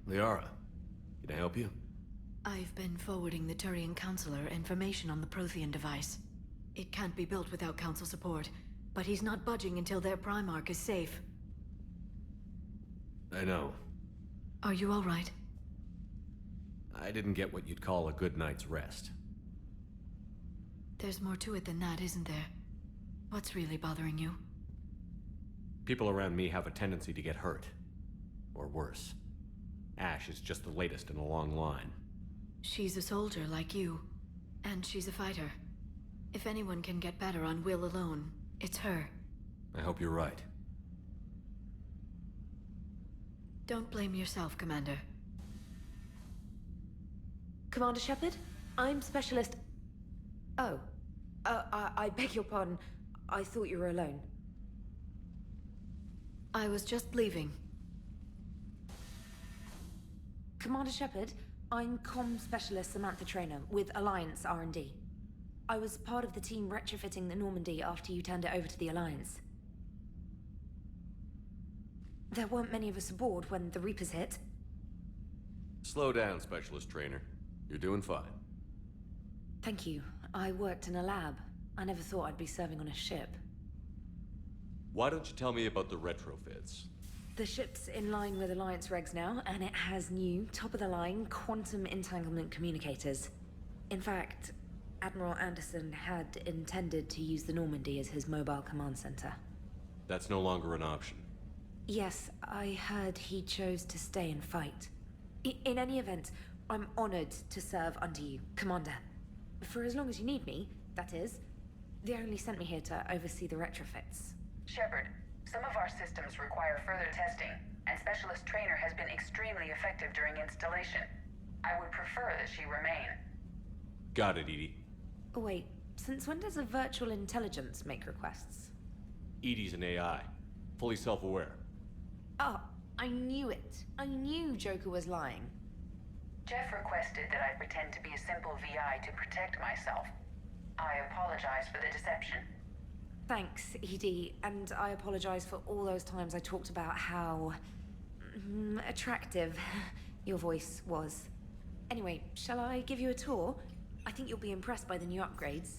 Liara, can I help you? I've been forwarding the Turian Counselor information on the Prothean device. It can't be built without Council support, but he's not budging until their Primarch is safe. I know. Are you all right? I didn't get what you'd call a good night's rest. There's more to it than that, isn't there? What's really bothering you? People around me have a tendency to get hurt. Or worse. Ash is just the latest in a long line. She's a soldier like you, and she's a fighter. If anyone can get better on will alone, it's her. I hope you're right. Don't blame yourself, Commander. Commander Shepard, I'm Specialist... Oh. I beg your pardon. I thought you were alone. I was just leaving. Commander Shepard, I'm Comm Specialist Samantha Traynor with Alliance R&D. I was part of the team retrofitting the Normandy after you turned it over to the Alliance. There weren't many of us aboard when the Reapers hit. Slow down, Specialist Trainer. You're doing fine. Thank you. I worked in a lab. I never thought I'd be serving on a ship. Why don't you tell me about the retrofits? The ship's in line with Alliance regs now, and it has new, top-of-the-line, quantum entanglement communicators. In fact, Admiral Anderson had intended to use the Normandy as his mobile command center. That's no longer an option. Yes, I heard he chose to stay and fight. In any event, I'm honored to serve under you, Commander. For as long as you need me, that is. They only sent me here to oversee the retrofits. Shepard, some of our systems require further testing, and Specialist Trainer has been extremely effective during installation. I would prefer that she remain. Got it, Edie. Oh, wait, since when does a virtual intelligence make requests? Edie's an AI. Fully self-aware. Oh, I knew it. I knew Joker was lying. Jeff requested that I pretend to be a simple VI to protect myself. I apologize for the deception. Thanks, Edie, and I apologize for all those times I talked about how... attractive your voice was. Anyway, shall I give you a tour? I think you'll be impressed by the new upgrades.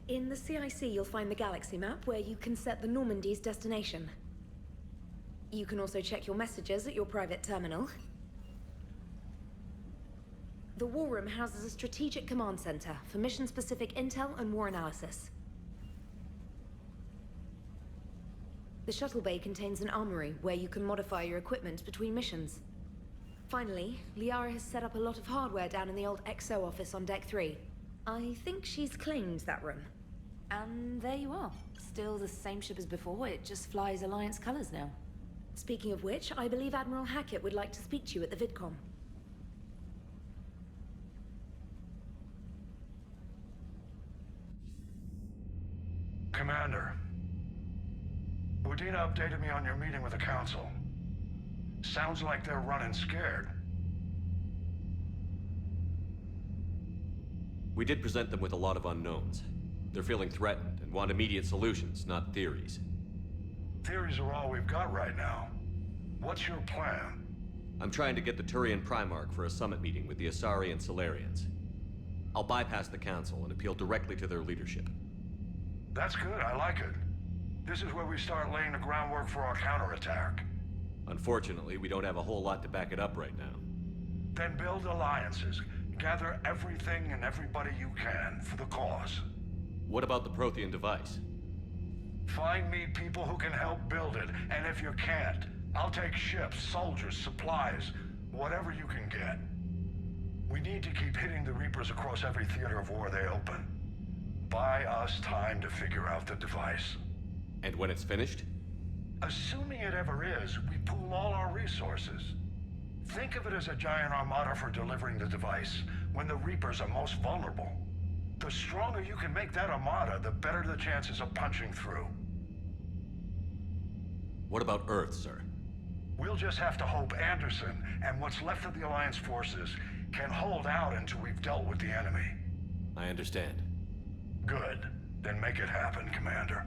In the CIC, you'll find the galaxy map where you can set the Normandy's destination. You can also check your messages at your private terminal. The War Room houses a strategic command center for mission-specific intel and war analysis. The shuttle bay contains an armory where you can modify your equipment between missions. Finally, Liara has set up a lot of hardware down in the old XO office on Deck 3. I think she's claimed that room. And there you are. Still the same ship as before, it just flies Alliance colors now. Speaking of which, I believe Admiral Hackett would like to speak to you at the VidCom. Commander, Udina updated me on your meeting with the Council. Sounds like they're running scared. We did present them with a lot of unknowns. They're feeling threatened and want immediate solutions, not theories. Theories are all we've got right now. What's your plan? I'm trying to get the Turian Primarch for a summit meeting with the Asari and Solarians. I'll bypass the Council and appeal directly to their leadership. That's good, I like it. This is where we start laying the groundwork for our counterattack. Unfortunately, we don't have a whole lot to back it up right now. Then build alliances. Gather everything and everybody you can for the cause. What about the Prothean device? Find me people who can help build it, and if you can't, I'll take ships, soldiers, supplies, whatever you can get. We need to keep hitting the Reapers across every theater of war they open. Buy us time to figure out the device. And when it's finished? Assuming it ever is, we pool all our resources. Think of it as a giant armada for delivering the device, when the Reapers are most vulnerable. The stronger you can make that armada, the better the chances of punching through. What about Earth, sir? We'll just have to hope Anderson and what's left of the Alliance forces can hold out until we've dealt with the enemy. I understand. Good. Then make it happen, Commander.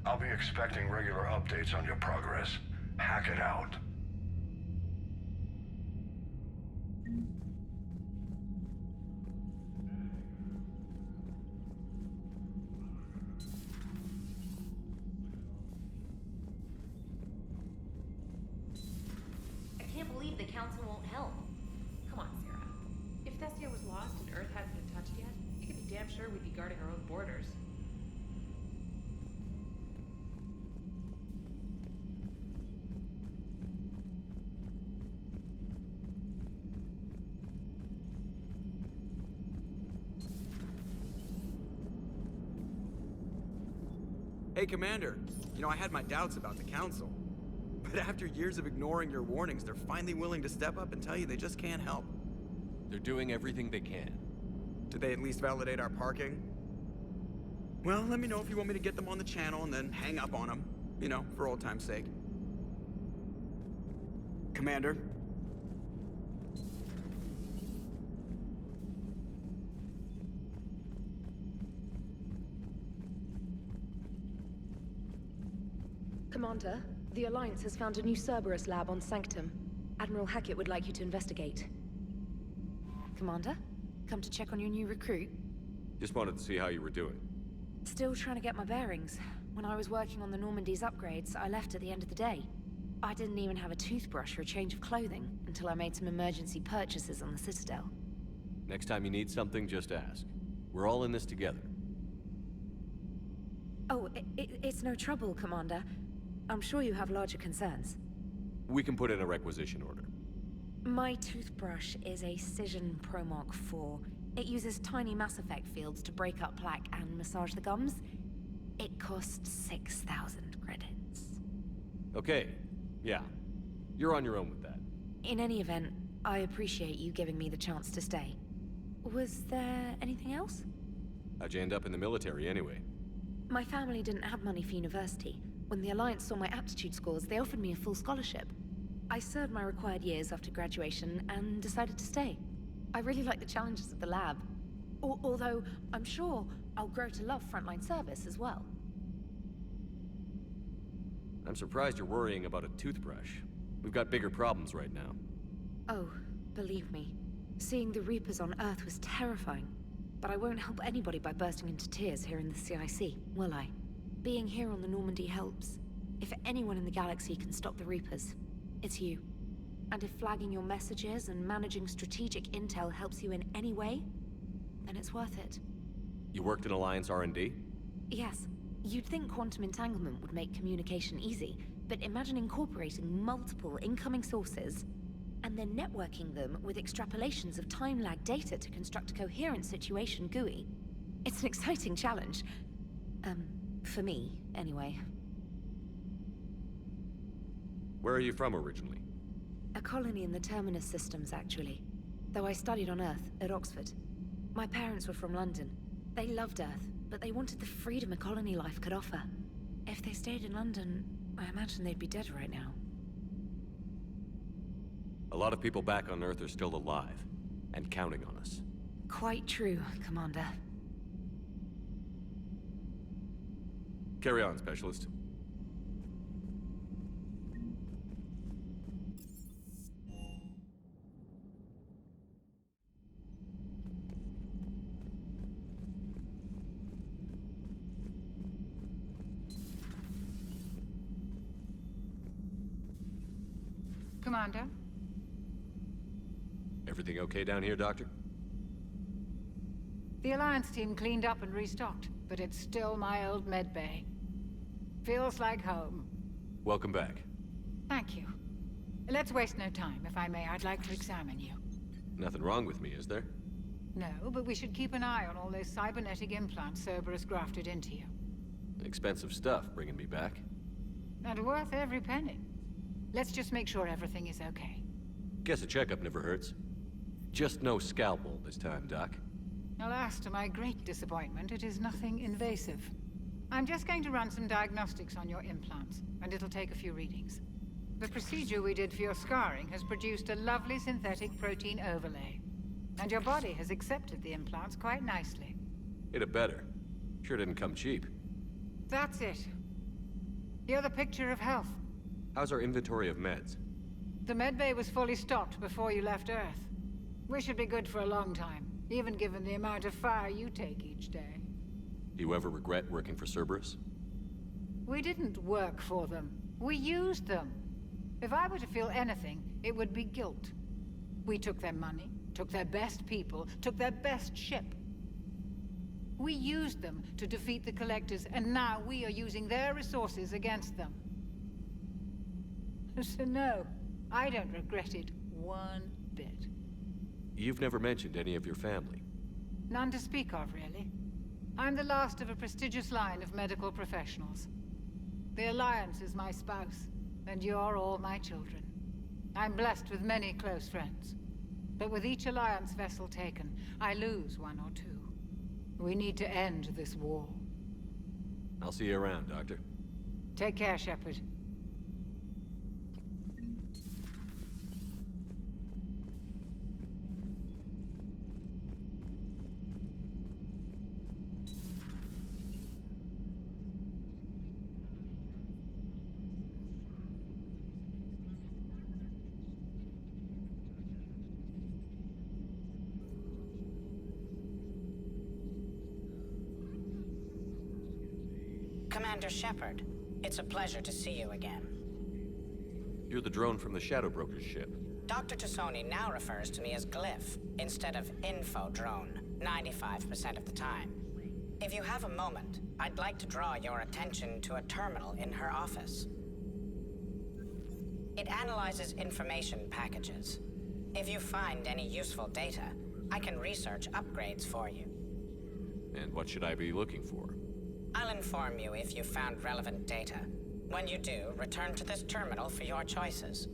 I'll be expecting regular updates on your progress. Hack it out. I can't believe the Council won't help. Come on, Sarah. If Thessia was lost and Earth hadn't been touched yet, you can be damn sure we'd be guarding our own borders. Hey, Commander. You know, I had my doubts about the Council. But after years of ignoring your warnings, they're finally willing to step up and tell you they just can't help. They're doing everything they can. Did they at least validate our parking? Well, let me know if you want me to get them on the channel and then hang up on them. You know, for old time's sake. Commander? Commander, the Alliance has found a new Cerberus lab on Sanctum. Admiral Hackett would like you to investigate. Commander? Come to check on your new recruit? Just wanted to see how you were doing. Still trying to get my bearings. When I was working on the Normandy's upgrades, I left at the end of the day. I didn't even have a toothbrush or a change of clothing until I made some emergency purchases on the Citadel. Next time you need something, just ask. We're all in this together. Oh, it's no trouble, Commander. I'm sure you have larger concerns. We can put in a requisition order. My toothbrush is a Cision Pro Mark IV. It uses tiny Mass Effect fields to break up plaque and massage the gums. It costs 6,000 credits. Okay, yeah. You're on your own with that. In any event, I appreciate you giving me the chance to stay. Was there anything else? How'd you end up in the military anyway? My family didn't have money for university. When the Alliance saw my aptitude scores, they offered me a full scholarship. I served my required years after graduation and decided to stay. I really like the challenges of the lab. Although, I'm sure I'll grow to love frontline service as well. I'm surprised you're worrying about a toothbrush. We've got bigger problems right now. Oh, believe me. Seeing the Reapers on Earth was terrifying. But I won't help anybody by bursting into tears here in the CIC, will I? Being here on the Normandy helps. If anyone in the galaxy can stop the Reapers, it's you. And if flagging your messages and managing strategic intel helps you in any way, then it's worth it. You worked in Alliance R&D? Yes. You'd think quantum entanglement would make communication easy, but imagine incorporating multiple incoming sources and then networking them with extrapolations of time-lag data to construct a coherent situation GUI. It's an exciting challenge. For me, anyway. Where are you from originally? A colony in the Terminus systems, actually. Though I studied on Earth, at Oxford. My parents were from London. They loved Earth, but they wanted the freedom a colony life could offer. If they stayed in London, I imagine they'd be dead right now. A lot of people back on Earth are still alive, and counting on us. Quite true, Commander. Carry on, Specialist. Commander? Everything okay down here, Doctor? The Alliance team cleaned up and restocked, but it's still my old med bay. Feels like home. Welcome back. Thank you. Let's waste no time. If I may, I'd like to examine you. Nothing wrong with me, is there? No, but we should keep an eye on all those cybernetic implants Cerberus grafted into you. Expensive stuff bringing me back. And worth every penny. Let's just make sure everything is okay. Guess a checkup never hurts. Just no scalpel this time, Doc. Alas, to my great disappointment, it is nothing invasive. I'm just going to run some diagnostics on your implants, and it'll take a few readings. The procedure we did for your scarring has produced a lovely synthetic protein overlay. And your body has accepted the implants quite nicely. It had better. Sure didn't come cheap. That's it. You're the picture of health. How's our inventory of meds? The medbay was fully stocked before you left Earth. We should be good for a long time, even given the amount of fire you take each day. Do you ever regret working for Cerberus? We didn't work for them. We used them. If I were to feel anything, it would be guilt. We took their money, took their best people, took their best ship. We used them to defeat the Collectors, and now we are using their resources against them. So no, I don't regret it one bit. You've never mentioned any of your family. None to speak of, really. I'm the last of a prestigious line of medical professionals. The Alliance is my spouse, and you're all my children. I'm blessed with many close friends. But with each Alliance vessel taken, I lose one or two. We need to end this war. I'll see you around, Doctor. Take care, Shepard. Commander Shepard, it's a pleasure to see you again. You're the drone from the Shadow Broker's ship. Dr. Tassoni now refers to me as Glyph, instead of Info Drone, 95% of the time. If you have a moment, I'd like to draw your attention to a terminal in her office. It analyzes information packages. If you find any useful data, I can research upgrades for you. And what should I be looking for? I'll inform you if you found relevant data. When you do, return to this terminal for your choices.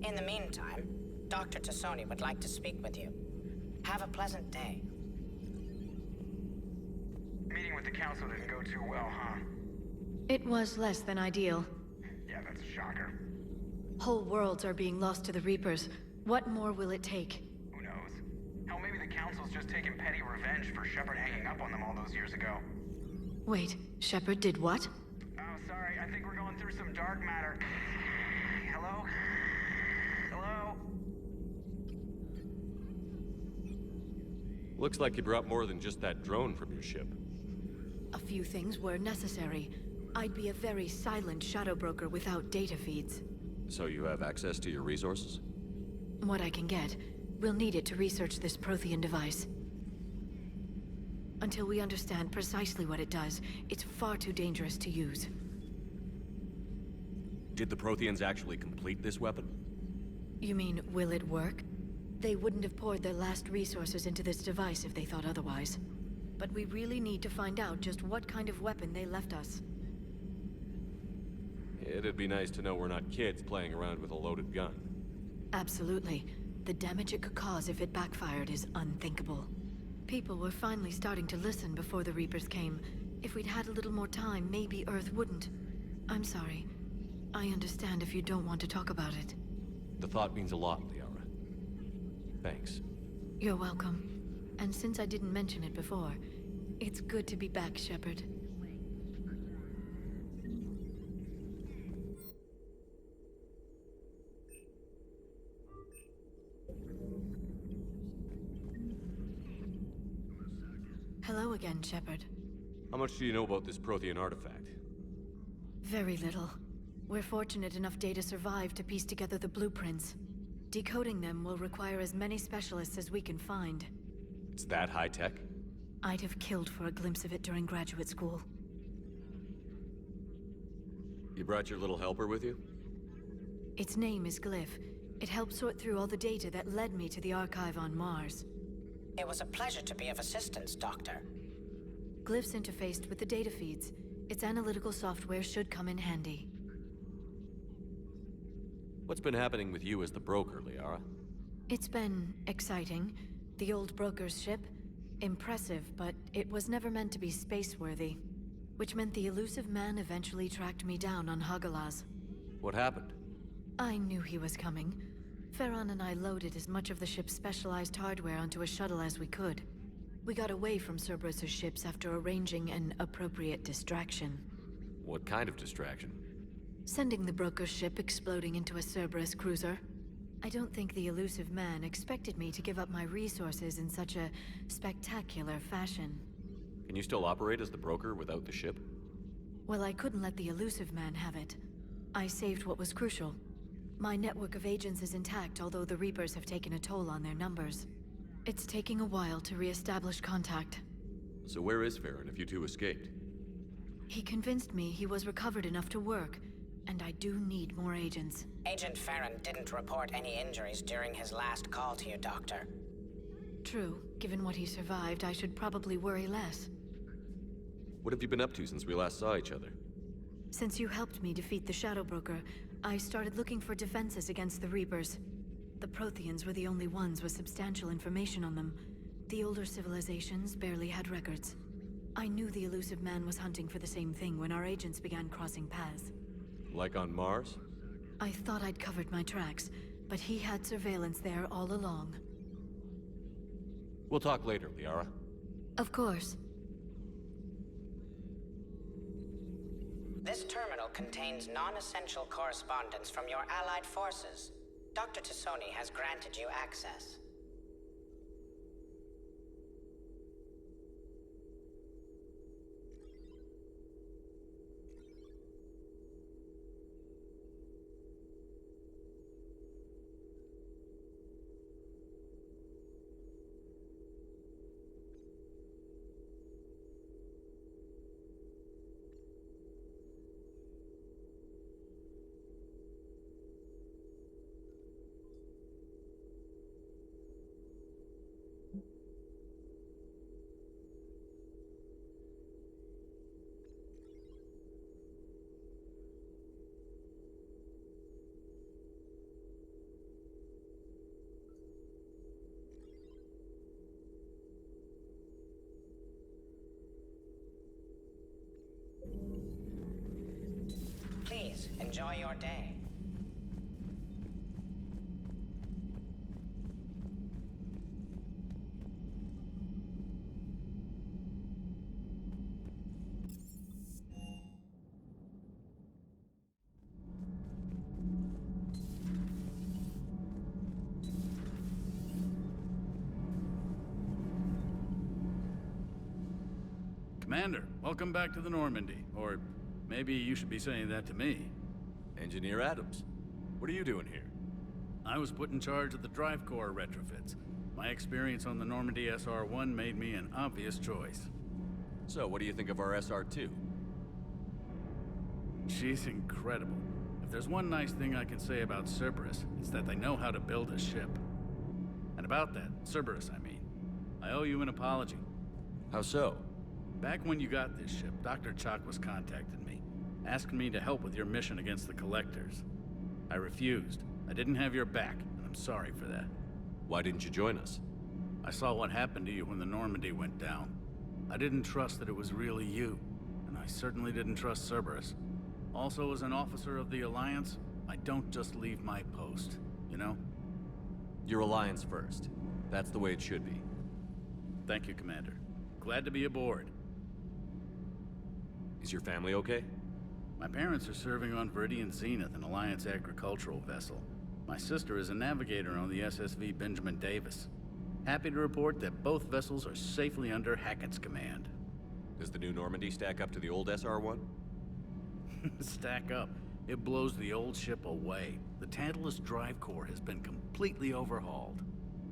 In the meantime, Dr. Tassoni would like to speak with you. Have a pleasant day. Meeting with the council didn't go too well, huh? It was less than ideal. Yeah, that's a shocker. Whole worlds are being lost to the Reapers. What more will it take? Who knows? Hell, maybe the council's just taking petty revenge for Shepard hanging up on them all those years ago. Wait, Shepard did what? Oh, sorry, I think we're going through some dark matter. Hello? Hello? Looks like you brought more than just that drone from your ship. A few things were necessary. I'd be a very silent shadow broker without data feeds. So you have access to your resources? What I can get. We'll need it to research this Prothean device. Until we understand precisely what it does, it's far too dangerous to use. Did the Protheans actually complete this weapon? You mean, will it work? They wouldn't have poured their last resources into this device if they thought otherwise. But we really need to find out just what kind of weapon they left us. It'd be nice to know we're not kids playing around with a loaded gun. Absolutely. The damage it could cause if it backfired is unthinkable. People were finally starting to listen before the Reapers came. If we'd had a little more time, maybe Earth wouldn't. I'm sorry. I understand if you don't want to talk about it. The thought means a lot, Liara. Thanks. You're welcome. And since I didn't mention it before, it's good to be back, Shepard. Hello again, Shepard. How much do you know about this Prothean artifact? Very little. We're fortunate enough Data survived to piece together the blueprints. Decoding them will require as many specialists as we can find. It's that high-tech? I'd have killed for a glimpse of it during graduate school. You brought your little helper with you? Its name is Glyph. It helped sort through all the data that led me to the archive on Mars. It was a pleasure to be of assistance, Doctor. Glyph's interfaced with the data feeds. Its analytical software should come in handy. What's been happening with you as the broker, Liara? It's been exciting. The old broker's ship? Impressive, but it was never meant to be space-worthy. Which meant the elusive man eventually tracked me down on Hagalaz. What happened? I knew he was coming. Farron and I loaded as much of the ship's specialized hardware onto a shuttle as we could. We got away from Cerberus' ships after arranging an appropriate distraction. What kind of distraction? Sending the broker's ship exploding into a Cerberus cruiser. I don't think the elusive man expected me to give up my resources in such a spectacular fashion. Can you still operate as the broker without the ship? Well, I couldn't let the elusive man have it. I saved what was crucial. My network of agents is intact, although the Reapers have taken a toll on their numbers. It's taking a while to re-establish contact. So where is Farron if you two escaped? He convinced me he was recovered enough to work, and I do need more agents. Agent Farron didn't report any injuries during his last call to you, Doctor. True. Given what he survived, I should probably worry less. What have you been up to since we last saw each other? Since you helped me defeat the Shadow Broker, I started looking for defenses against the Reapers. The Protheans were the only ones with substantial information on them. The older civilizations barely had records. I knew the elusive man was hunting for the same thing when our agents began crossing paths. Like on Mars? I thought I'd covered my tracks, but he had surveillance there all along. We'll talk later, Liara. Of course. This terminal contains non-essential correspondence from your allied forces. Dr. Tassoni has granted you access. Please, enjoy your day. Commander, welcome back to the Normandy. Or maybe you should be saying that to me. Engineer Adams, what are you doing here? I was put in charge of the drive core retrofits. My experience on the Normandy SR-1 made me an obvious choice. So, what do you think of our SR-2? She's incredible. If there's one nice thing I can say about Cerberus, it's that they know how to build a ship. And about that, Cerberus, I mean, I owe you an apology. How so? Back when you got this ship, Dr. Chakwas contacted me, asking me to help with your mission against the Collectors. I refused. I didn't have your back, and I'm sorry for that. Why didn't you join us? I saw what happened to you when the Normandy went down. I didn't trust that it was really you, and I certainly didn't trust Cerberus. Also, as an officer of the Alliance, I don't just leave my post, you know? Your alliance first. That's the way it should be. Thank you, Commander. Glad to be aboard. Is your family okay? My parents are serving on Viridian Zenith, an Alliance agricultural vessel. My sister is a navigator on the SSV Benjamin Davis. Happy to report that both vessels are safely under Hackett's command. Does the new Normandy stack up to the old SR-1? Stack up. It blows the old ship away. The Tantalus drive core has been completely overhauled.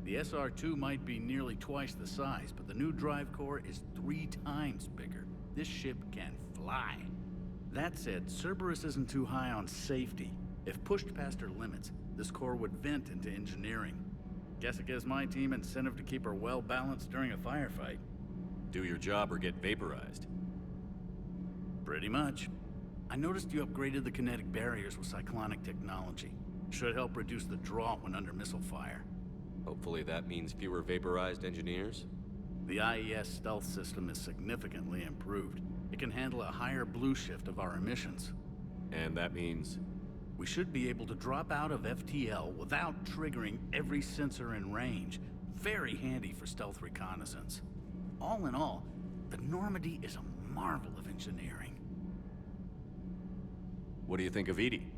The SR-2 might be nearly twice the size, but the new drive core is 3 times bigger. This ship can fly. That said, Cerberus isn't too high on safety. If pushed past her limits, this core would vent into engineering. Guess it gives my team incentive to keep her well balanced during a firefight. Do your job or get vaporized. Pretty much. I noticed you upgraded the kinetic barriers with cyclonic technology. Should help reduce the draw when under missile fire. Hopefully that means fewer vaporized engineers? The IES stealth system is significantly improved. It can handle a higher blue shift of our emissions. And that means? We should be able to drop out of FTL without triggering every sensor in range. Very handy for stealth reconnaissance. All in all, the Normandy is a marvel of engineering. What do you think of Edie?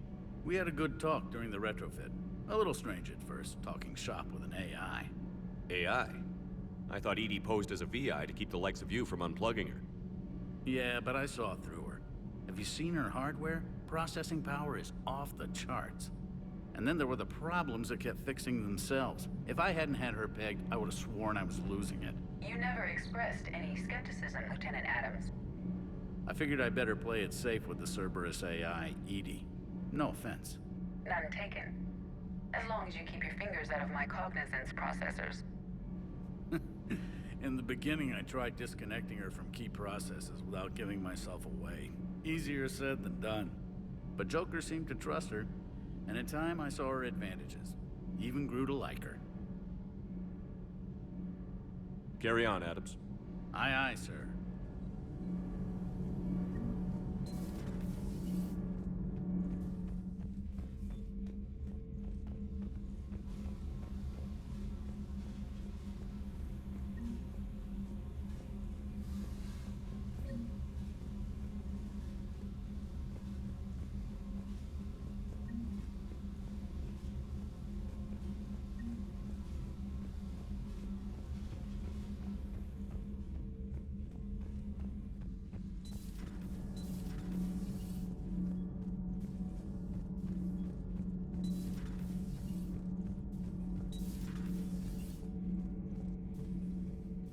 We had a good talk during the retrofit. A little strange at first, talking shop with an AI. AI? I thought Edie posed as a VI to keep the likes of you from unplugging her. Yeah, but I saw through her. Have you seen her hardware? Processing power is off the charts. And then there were the problems that kept fixing themselves. If I hadn't had her pegged, I would have sworn I was losing it. You never expressed any skepticism, Lieutenant Adams. I figured I'd better play it safe with the Cerberus AI, Edie. No offense. None taken. As long as you keep your fingers out of my cognizance processors. In the beginning, I tried disconnecting her from key processes without giving myself away. Easier said than done. But Joker seemed to trust her, and in time I saw her advantages. Even grew to like her. Carry on, Adams. Aye, aye, sir.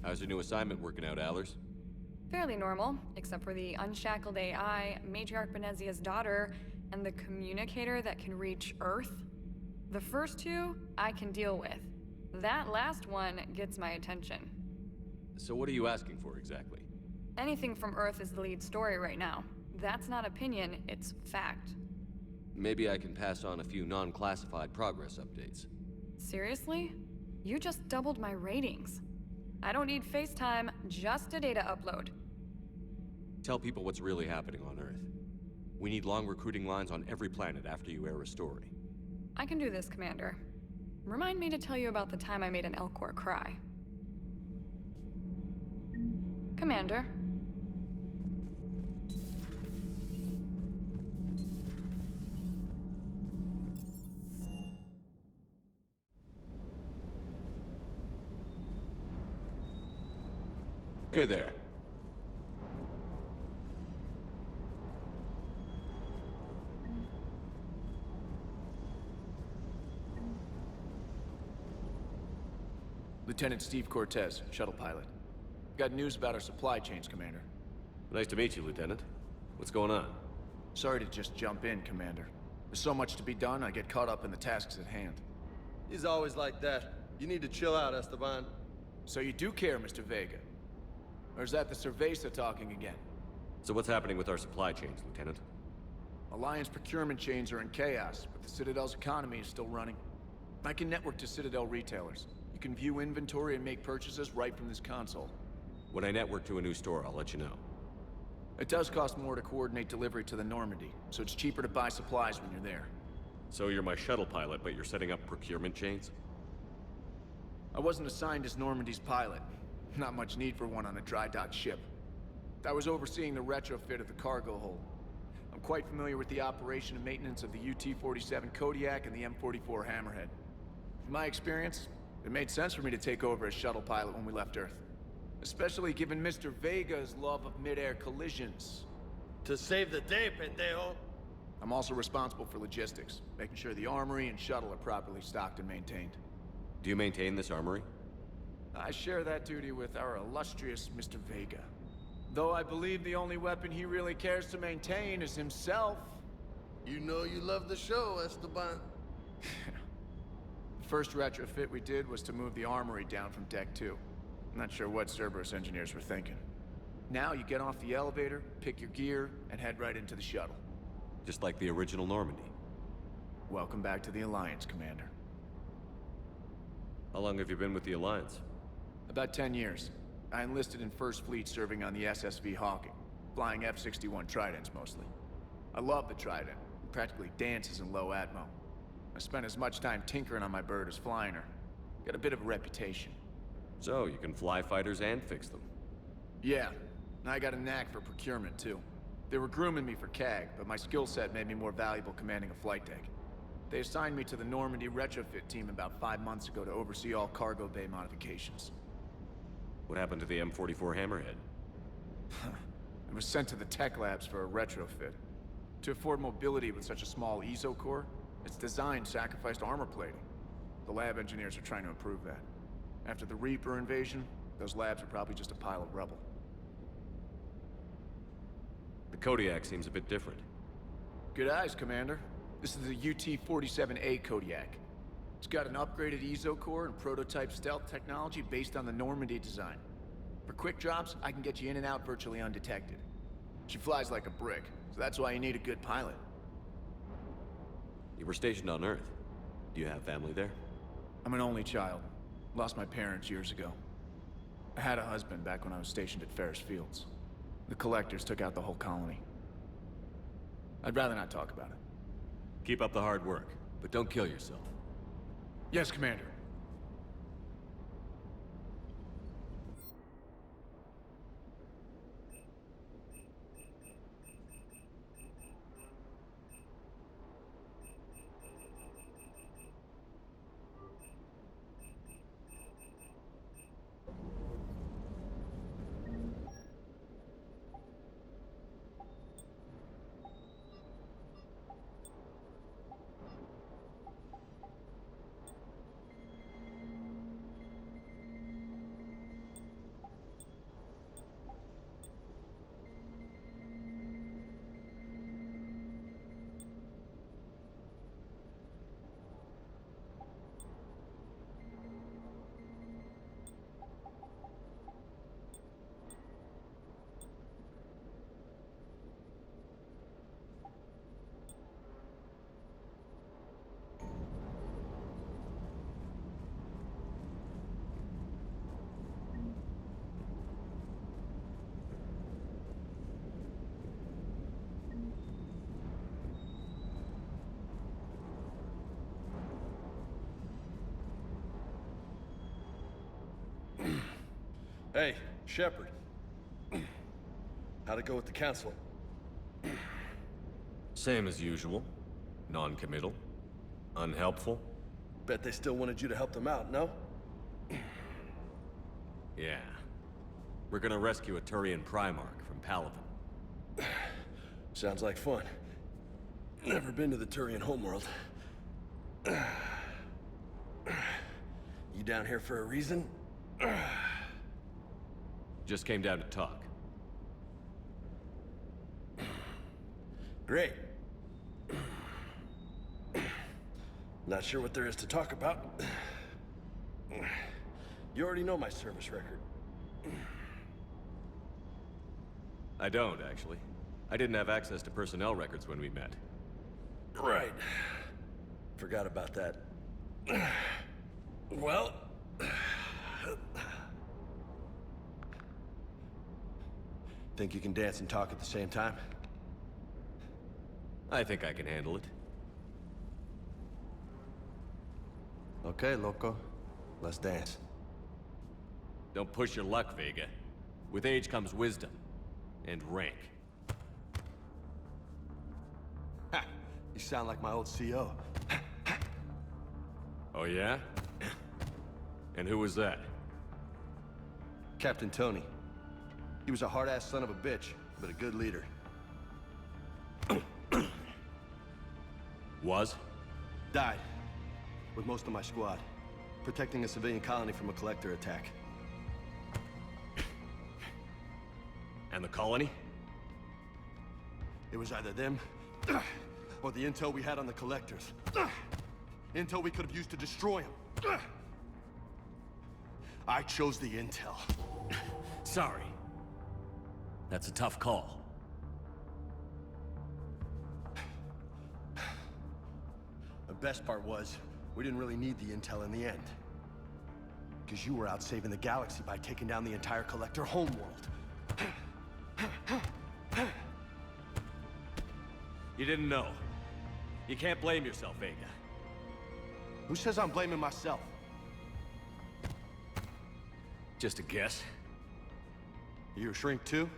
How's your new assignment working out, Allers? Fairly normal, except for the unshackled AI, Matriarch Benezia's daughter, and the communicator that can reach Earth. The first two, I can deal with. That last one gets my attention. So what are you asking for, exactly? Anything from Earth is the lead story right now. That's not opinion, it's fact. Maybe I can pass on a few non-classified progress updates. Seriously? You just doubled my ratings. I don't need FaceTime, just a data upload. Tell people what's really happening on Earth. We need long recruiting lines on every planet after you air a story. I can do this, Commander. Remind me to tell you about the time I made an Elcor cry. Commander. Okay there. Lieutenant Steve Cortez, shuttle pilot. Got news about our supply chains, Commander. Nice to meet you, Lieutenant. What's going on? Sorry to just jump in, Commander. There's so much to be done, I get caught up in the tasks at hand. He's always like that. You need to chill out, Esteban. So you do care, Mr. Vega? Or is that the Cerveza talking again? So what's happening with our supply chains, Lieutenant? Alliance procurement chains are in chaos, but the Citadel's economy is still running. I can network to Citadel retailers. You can view inventory and make purchases right from this console. When I network to a new store, I'll let you know. It does cost more to coordinate delivery to the Normandy, so it's cheaper to buy supplies when you're there. So you're my shuttle pilot, but you're setting up procurement chains? I wasn't assigned as Normandy's pilot. Not much need for one on a dry dock ship. I was overseeing the retrofit of the cargo hold. I'm quite familiar with the operation and maintenance of the UT-47 Kodiak and the M44 Hammerhead. From my experience, it made sense for me to take over as shuttle pilot when we left Earth. Especially given Mr. Vega's love of mid-air collisions. To save the day, pendejo. I'm also responsible for logistics, making sure the armory and shuttle are properly stocked and maintained. Do you maintain this armory? I share that duty with our illustrious Mr. Vega. Though I believe the only weapon he really cares to maintain is himself. You know you love the show, Esteban. The first retrofit we did was to move the armory down from Deck 2. I'm not sure what Cerberus engineers were thinking. Now you get off the elevator, pick your gear, and head right into the shuttle. Just like the original Normandy. Welcome back to the Alliance, Commander. How long have you been with the Alliance? About 10 years. I enlisted in First Fleet serving on the SSV Hawking, flying F-61 Tridents mostly. I love the Trident. It practically dances in low atmo. I spent as much time tinkering on my bird as flying her. Got a bit of a reputation. So, you can fly fighters and fix them? Yeah, and I got a knack for procurement too. They were grooming me for CAG, but my skill set made me more valuable commanding a flight deck. They assigned me to the Normandy retrofit team about 5 months ago to oversee all cargo bay modifications. What happened to the M44 Hammerhead? It was sent to the tech labs for a retrofit. To afford mobility with such a small ESO core, its design sacrificed armor plating. The lab engineers are trying to improve that. After the Reaper invasion, those labs are probably just a pile of rubble. The Kodiak seems a bit different. Good eyes, Commander. This is the UT-47A Kodiak. It's got an upgraded ESO core and prototype stealth technology based on the Normandy design. For quick drops, I can get you in and out virtually undetected. She flies like a brick, so that's why you need a good pilot. You were stationed on Earth. Do you have family there? I'm an only child. Lost my parents years ago. I had a husband back when I was stationed at Ferris Fields. The Collectors took out the whole colony. I'd rather not talk about it. Keep up the hard work, but don't kill yourself. Yes, Commander. Hey, Shepard. How'd it go with the council? Same as usual. Non-committal. Unhelpful. Bet they still wanted you to help them out, no? Yeah. We're gonna rescue a Turian Primarch from Palaven. Sounds like fun. Never been to the Turian homeworld. You down here for a reason? Just came down to talk. Great. Not sure what there is to talk about. You already know my service record. I don't, actually. I didn't have access to personnel records when we met. Right. Forgot about that. Well... Think you can dance and talk at the same time? I think I can handle it. Okay, loco. Let's dance. Don't push your luck, Vega. With age comes wisdom. And rank. Ha! You sound like my old CO. Oh yeah? And who was that? Captain Tony. He was a hard-ass son of a bitch, but a good leader. Was? Died. With most of my squad. Protecting a civilian colony from a collector attack. And the colony? It was either them, or the intel we had on the collectors. Intel we could have used to destroy them. I chose the intel. Sorry. That's a tough call. The best part was, we didn't really need the intel in the end. Because you were out saving the galaxy by taking down the entire collector homeworld. You didn't know. You can't blame yourself, Vega. Who says I'm blaming myself? Just a guess. You a shrink too?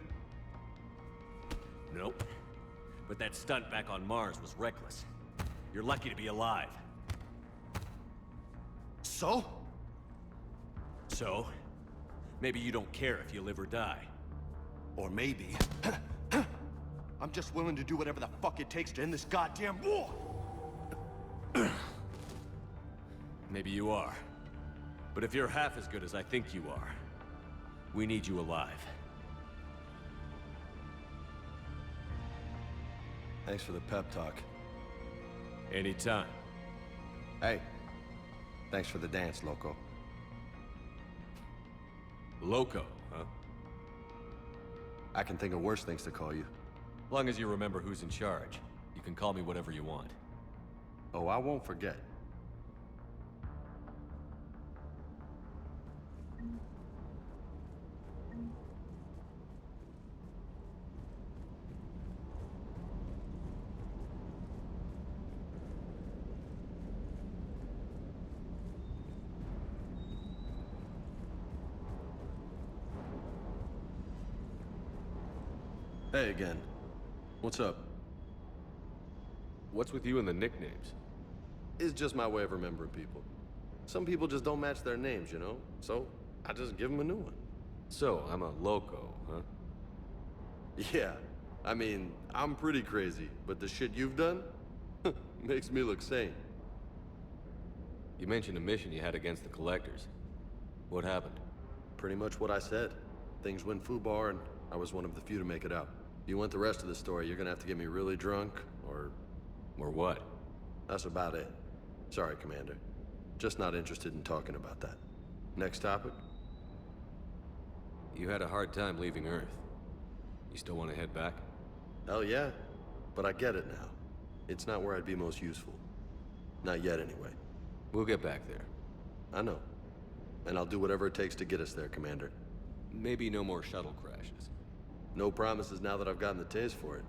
Nope. But that stunt back on Mars was reckless. You're lucky to be alive. So? So? Maybe you don't care if you live or die. Or maybe... I'm just willing to do whatever the fuck it takes to end this goddamn war! Maybe you are. But if you're half as good as I think you are, we need you alive. Thanks for the pep talk. Anytime. Hey, thanks for the dance, Loco. Loco, huh? I can think of worse things to call you. Long as you remember who's in charge, you can call me whatever you want. Oh, I won't forget. Hey again. What's up? What's with you and the nicknames? It's just my way of remembering people. Some people just don't match their names, you know? So, I just give them a new one. So, I'm a loco, huh? Yeah. I mean, I'm pretty crazy, but the shit you've done makes me look sane. You mentioned a mission you had against the Collectors. What happened? Pretty much what I said. Things went foobar, and I was one of the few to make it out. If you want the rest of the story, you're gonna have to get me really drunk, or... Or what? That's about it. Sorry, Commander. Just not interested in talking about that. Next topic? You had a hard time leaving Earth. You still want to head back? Hell yeah. But I get it now. It's not where I'd be most useful. Not yet, anyway. We'll get back there. I know. And I'll do whatever it takes to get us there, Commander. Maybe no more shuttle crashes. No promises now that I've gotten the taste for it.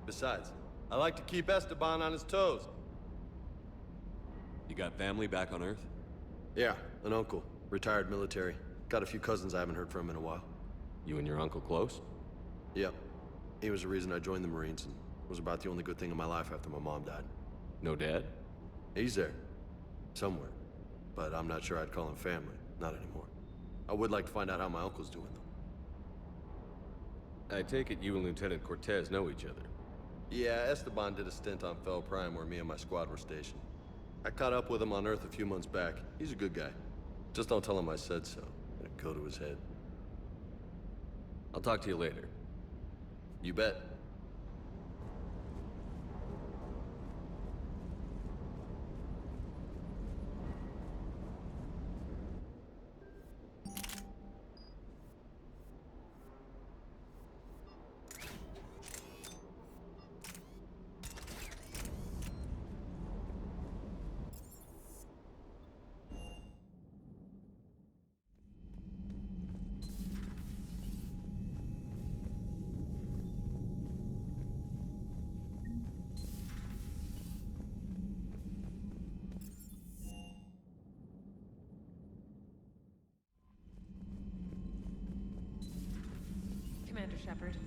Besides, I like to keep Esteban on his toes. You got family back on Earth? Yeah, an uncle. Retired military. Got a few cousins I haven't heard from in a while. You and your uncle close? Yep. He was the reason I joined the Marines and was about the only good thing in my life after my mom died. No dad? He's there. Somewhere. But I'm not sure I'd call him family. Not anymore. I would like to find out how my uncle's doing, though. I take it you and Lieutenant Cortez know each other. Yeah, Esteban did a stint on Fel Prime where me and my squad were stationed. I caught up with him on Earth a few months back. He's a good guy. Just don't tell him I said so. It'll go to his head. I'll talk to you later. You bet. Shepard.